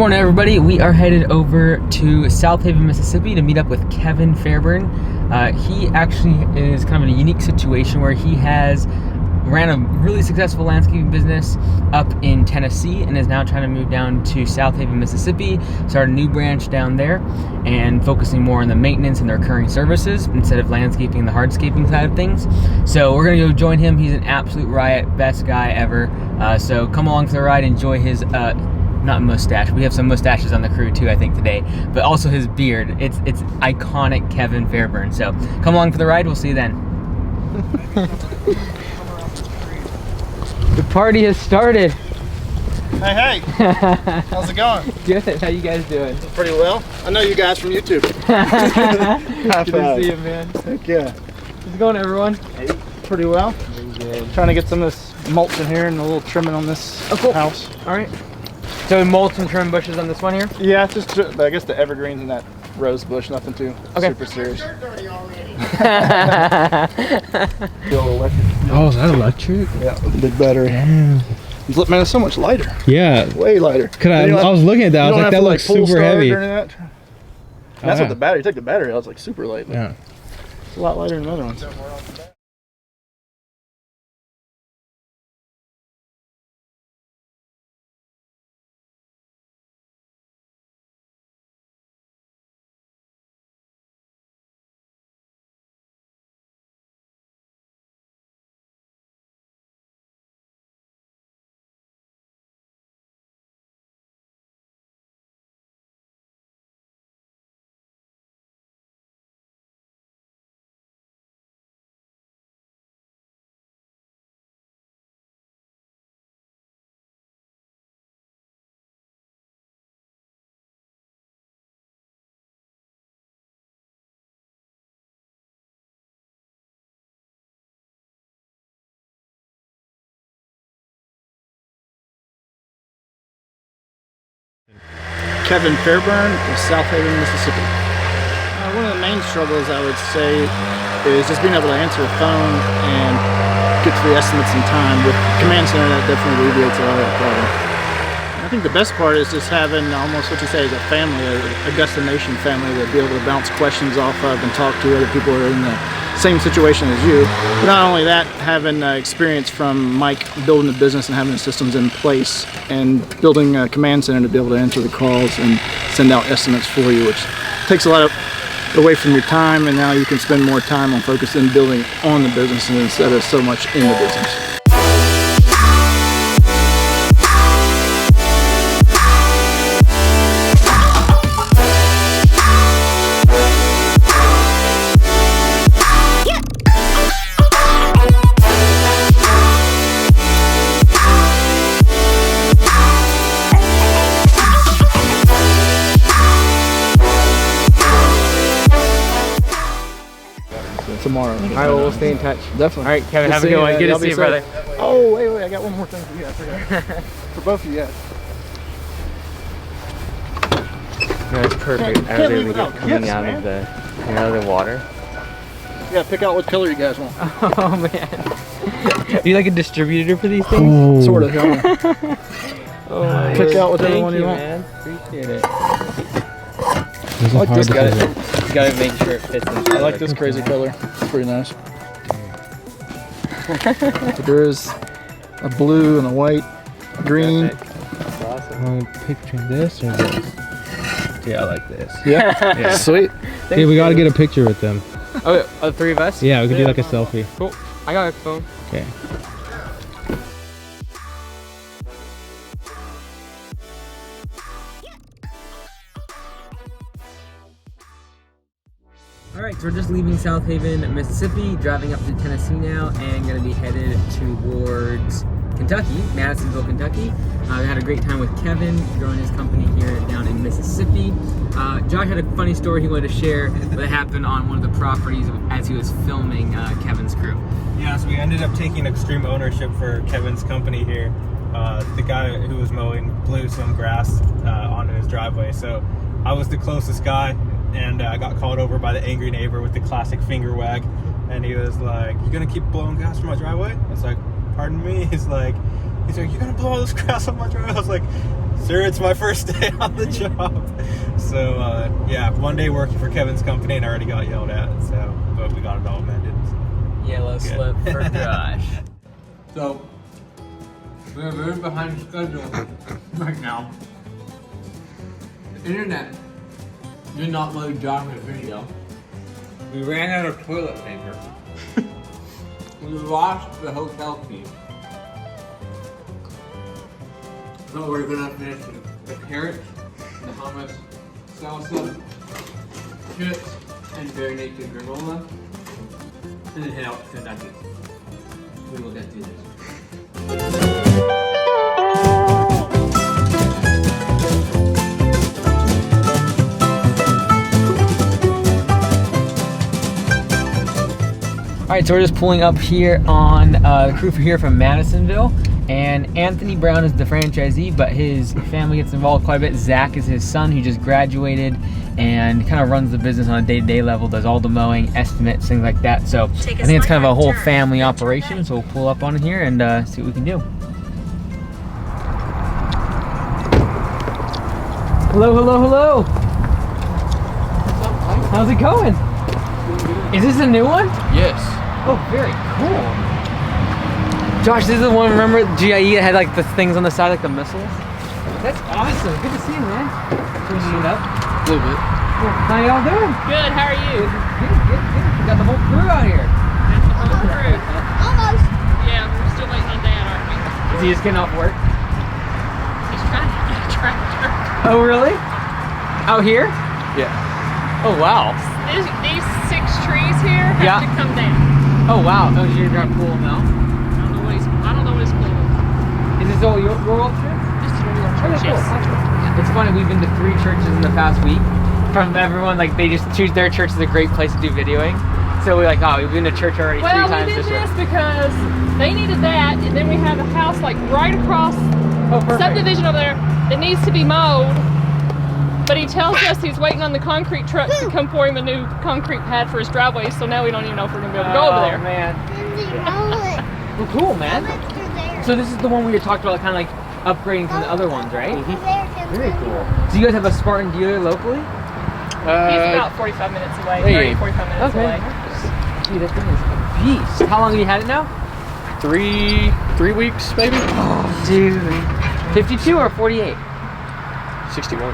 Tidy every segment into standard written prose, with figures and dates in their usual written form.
morning, everybody. We are headed over to Southaven, Mississippi to meet up with Kevin Fairburn. He actually is kind of in a unique situation where he ran a really successful landscaping business up in Tennessee and is now trying to move down to Southaven, Mississippi, start a new branch down there and focusing more on the maintenance and the recurring services instead of landscaping and the hardscaping side of things. So we're gonna go join him. He's an absolute riot, best guy ever. So come along for the ride, enjoy his not mustache. We have some mustaches on the crew too, I think, today, but also his beard. It's iconic Kevin Fairburn. So come along for the ride. We'll see you then. The party has started. Hey, how's it going? Good. How you guys doing? Pretty well. I know you guys from YouTube. Good to see you, man. Heck yeah. How's it going, everyone? Hey. Pretty well. Very good. Trying to get some of this mulch in here and a little trimming on this house. All right. So mulch and trim bushes on this one here? Yeah, it's just I guess the evergreens and that rose bush, nothing too super serious. Oh, is that electric? Yeah, big battery. Damn. Man, it's so much lighter. Yeah. Way lighter. I was looking at that. I was like, that looks super heavy. That's what the battery. Take the battery out. It's like super light. Yeah. It's a lot lighter than the other ones. Kevin Fairburn of Southaven, Mississippi. One of the main struggles, I would say, is just being able to answer the phone and get to the estimates in time. With Command Center, that definitely alleviates a lot of that problem. And I think the best part is just having almost what you say is a family, a Augusta Nation family, to be able to bounce questions off of and talk to other people who are in the same situation as you. But not only that, having experience from Mike building the business and having the systems in place and building a command center to be able to answer the calls and send out estimates for you, which takes a lot away from your time, and now you can spend more time on focusing building on the business instead of so much in the business. Tomorrow. All right, well, we'll stay in touch. Definitely. All right, Kevin, have a good one. Good to see you, brother. Oh, wait, I got one more thing for you. I forgot. For both of you, yeah. No, it's perfect. As they get coming out of the water. Yeah, pick out what color you guys want. Oh, man. Are you like a distributor for these things? Oh. Sort of, yeah. Oh, pick out whatever one you want. Man. Appreciate it. I like this guy. You gotta make sure it fits in. I like this crazy color. It's pretty nice. But there is a blue and a white, green. That's awesome. Want to picture this or this? Yeah, I like this. Yeah, Yeah. Sweet. Hey, we gotta get a picture with them. Oh, the three of us? Yeah, we could do like a selfie. Cool. I got a phone. Okay. Alright, so we're just leaving Southaven, Mississippi, driving up to Tennessee now, and going to be headed towards Kentucky, Madisonville, Kentucky. We had a great time with Kevin, growing his company here down in Mississippi. Josh had a funny story he wanted to share that happened on one of the properties as he was filming Kevin's crew. Yeah, so we ended up taking extreme ownership for Kevin's company here. The guy who was mowing blew some grass onto his driveway, so I was the closest guy, and I got called over by the angry neighbor with the classic finger wag, and he was like, "You gonna keep blowing grass from my driveway?" I was like, "Pardon me?" He's like, "You're gonna blow all this grass on my driveway?" I was like, Sir, it's my first day on the job. So, yeah, one day working for Kevin's company and I already got yelled at, so, but we got it all mended. So. Yellow slip for Josh. So, we're very behind schedule right now. The internet did not load Josh's video. We ran out of toilet paper. We lost the hotel key. So we're gonna finish the carrots, the hummus, salsa, chips, and very naked granola, and then head out to Kentucky. We will get through this. All right, so we're just pulling up here on the crew here from Madisonville, and Anthony Brown is the franchisee, but his family gets involved quite a bit. Zach is his son who just graduated and kind of runs the business on a day-to-day level, does all the mowing, estimates, things like that. So I think it's kind of a whole family operation, so we'll pull up on here and see what we can do. Hello, hello, hello. How's it going? Is this a new one? Yes. Oh, very cool. Josh, this is the one, remember GIE that had like the things on the side, like the missiles? That's awesome. Good to see you, man. Pushing it up. A little bit. Well, how y'all doing? Good, how are you? Good. We got the whole crew out here. That's the whole crew. Almost. Yeah, we're still waiting on Dad, aren't we? Is he just getting off work? He's trying to get a tractor. Oh, really? Out here? Yeah. Oh, wow. These 6 trees here have Yeah. to come down. Oh, wow. Oh, you're gonna pull them out? I don't know what it's called. Is this all your old trip? Just a little Oh, church, cool. yes. It's funny, we've been to 3 churches in the past week. From everyone, like they just choose their church as a great place to do videoing. So we're like, oh, we've been to church already 3 Well, times we did this year. this because they needed that, and then we have a house like right across Oh, perfect. subdivision over there that needs to be mowed. But he tells us he's waiting on the concrete trucks to come pour him a new concrete pad for his driveway, so now we don't even know if we're gonna be able to go over there. Oh, man. Well, cool, man. So this is the one we had talked about, kind of like upgrading from the other ones, right? Very cool. So you guys have a Spartan dealer locally? He's about 45 minutes away, hey. 30, 45 minutes away. Dude, that thing is a beast. How long have you had it now? 3 weeks, maybe? Oh, dude. 52 or 48? 61.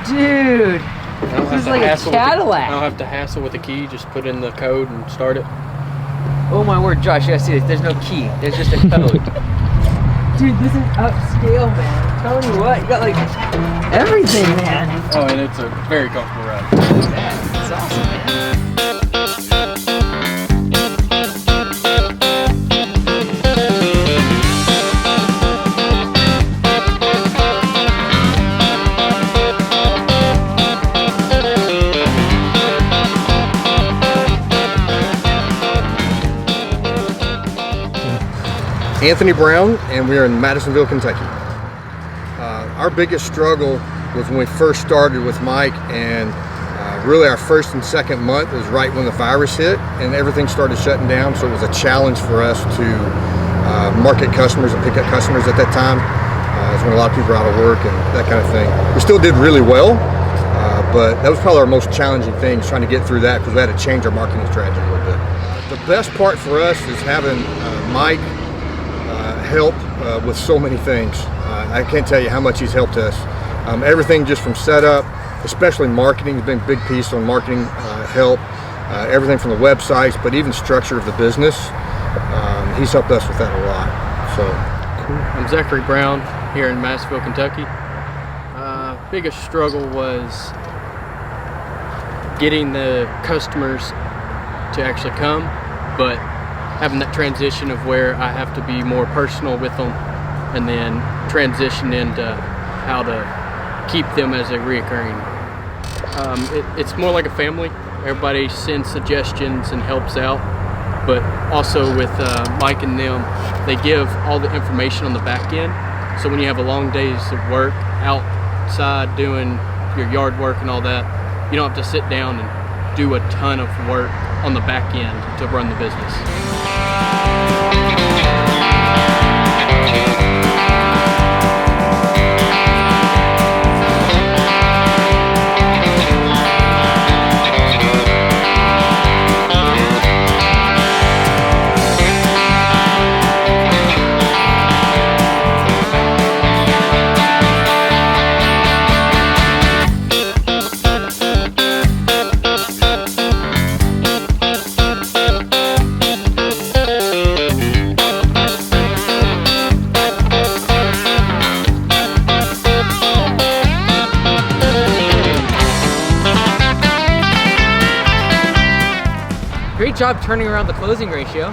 Dude. I don't This have is to like a hassle Cadillac. I don't have to hassle with the key. Just put in the code and start it. Oh my word, Josh, you gotta see this. There's no key. There's just a code. Dude, this is upscale, man. I'm telling you what, you got like everything, man. Oh, and it's a very comfortable ride. It's awesome, man. Anthony Brown, and we are in Madisonville, Kentucky. Our biggest struggle was when we first started with Mike, and really our first and second month was right when the virus hit and everything started shutting down, so it was a challenge for us to market customers and pick up customers at that time. It's when a lot of people were out of work and that kind of thing. We still did really well, but that was probably our most challenging thing, trying to get through that, because we had to change our marketing strategy a little bit. The best part for us is having Mike help with so many things. I can't tell you how much he's helped us. Everything just from setup, especially marketing, has been a big piece on marketing help. Everything from the websites, but even structure of the business. He's helped us with that a lot. So, I'm Zachary Brown here in Madisonville, Kentucky. Biggest struggle was getting the customers to actually come, but having that transition of where I have to be more personal with them, and then transition into how to keep them as a reoccurring. It's more like a family. Everybody sends suggestions and helps out, but also with Mike and them, they give all the information on the back end. So when you have a long days of work outside doing your yard work and all that, you don't have to sit down and do a ton of work on the back end to run the business. Great job turning around the closing ratio.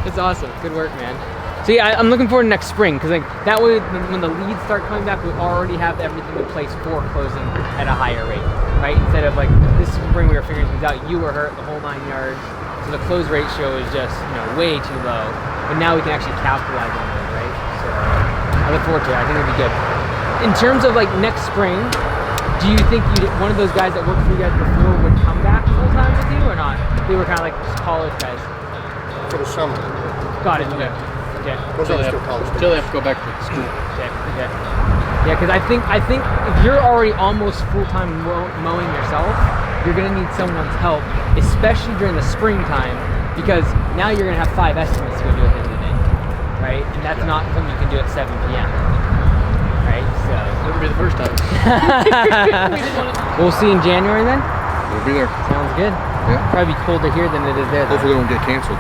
It's awesome. Good work, man. So yeah, I'm looking forward to next spring because like that way, when the leads start coming back, we already have everything in place for closing at a higher rate, right? Instead of like this spring we were figuring things out, you were hurt the whole 9 yards, so the close ratio is just way too low. But now we can actually capitalize on it, right? So I look forward to it. I think it'll be good. In terms of like next spring, do you think one of those guys that worked for you guys before would come back full time with you or not? They were kind of like just college guys. For the summer. Got it. Okay. Okay. Those are still college Until they have to go back to school. Okay. Okay. Yeah, because I think if you're already almost full-time mowing yourself, you're gonna need someone's help, especially during the springtime, because now you're gonna have 5 estimates to go do at the end of the day, right? And that's not something you can do at 7 p.m. Right? So Wouldn't be the first time. we'll see in January then. We'll be there. Sounds good. Yeah. Probably colder here than it is there. Though. Hopefully they won't get canceled.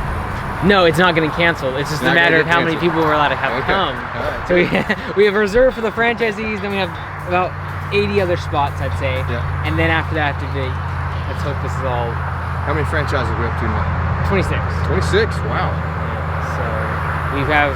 No, it's not getting canceled. It's just a Not matter of gonna get how many canceled. people we're allowed to have Okay. come. All right. So we have reserved for the franchisees, then we have about 80 other spots, I'd say. Yeah. And then after that, let's hope this is all How many franchises are we up to now? 26. 26. Wow. So we have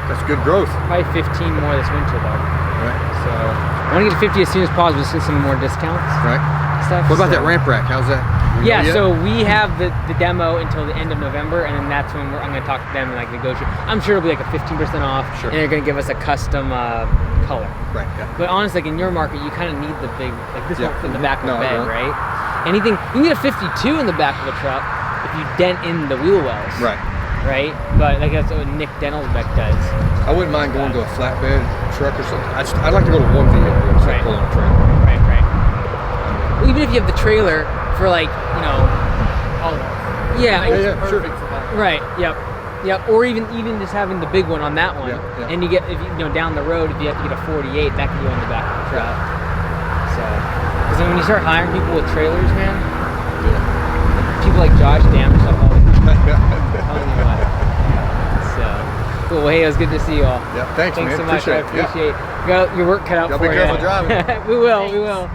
That's good growth. probably 15 more this winter though. Right. So I want to get to 50 as soon as possible, just get some more discounts Right. stuff. What about so. that ramp rack? How's that? We know Yeah, yet? so we have the demo until the end of November, and then that's when I'm going to talk to them and like negotiate. I'm sure it'll be like a 15% off, Sure. and they're going to give us a custom color. Right. Yeah. But honestly, like in your market, you kind of need the big, like this Yeah. won't fit in the back of No, the bed, no. right? Anything, you need a 52 in the back of a truck if you dent in the wheel wells. Right. Right? But like that's what Nick Denelsbeck does. I wouldn't mind going to a flatbed truck or something. I'd like to go to one vehicle instead Right. of pulling a trailer. Right, right. Well, even if you have the trailer for like, All Yeah, yeah, sure. perfect for that. right, yep. Yep, or even just having the big one on that one, Yeah, yeah. and you get if down the road if you have to get a 48, that can go in the back of the truck. So, because when you start hiring people with trailers, man, people like Josh damage stuff all the time. Telling you what. So, cool. Well, hey, it was good to see you all. Yeah, thanks, Thanks man. so much. I Appreciate it. Yeah. appreciate. You got your work cut out Y'all for be you. careful driving. We will.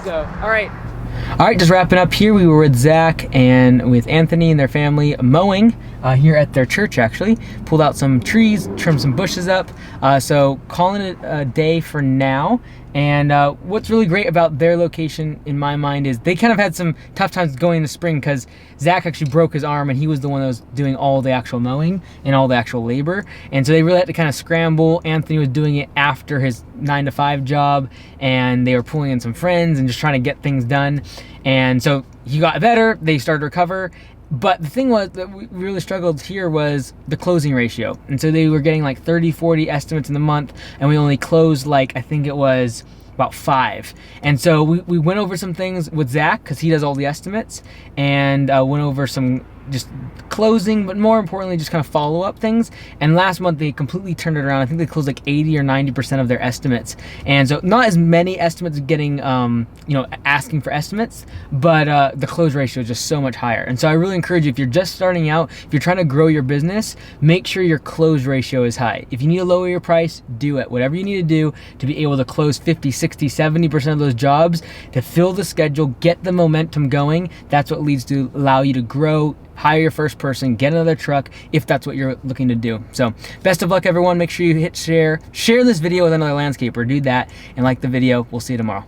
So, all right. All right, just wrapping up here. We were with Zach and with Anthony and their family mowing here at their church, actually. Pulled out some trees, trimmed some bushes up. So calling it a day for now. And what's really great about their location, in my mind, is they kind of had some tough times going into spring because Zach actually broke his arm and he was the one that was doing all the actual mowing and all the actual labor. And so they really had to kind of scramble. Anthony was doing it after his 9-to-5 job, and they were pulling in some friends and just trying to get things done. And so he got better, they started to recover. But the thing was that we really struggled here was the closing ratio. And so they were getting like 30, 40 estimates in the month, and we only closed like, I think it was about 5. And so we went over some things with Zach because he does all the estimates, and went over some just closing, but more importantly, just kind of follow-up things. And last month they completely turned it around. I think they closed like 80 or 90% of their estimates. And so not as many estimates getting, asking for estimates, but the close ratio is just so much higher. And so I really encourage you, if you're just starting out, if you're trying to grow your business, make sure your close ratio is high. If you need to lower your price, do it. Whatever you need to do to be able to close 50, 60, 70% of those jobs, to fill the schedule, get the momentum going, that's what leads to allow you to grow, hire your first person, get another truck if that's what you're looking to do. So best of luck, everyone. Make sure you hit share this video with another landscaper. Do that and like the video. We'll see you tomorrow.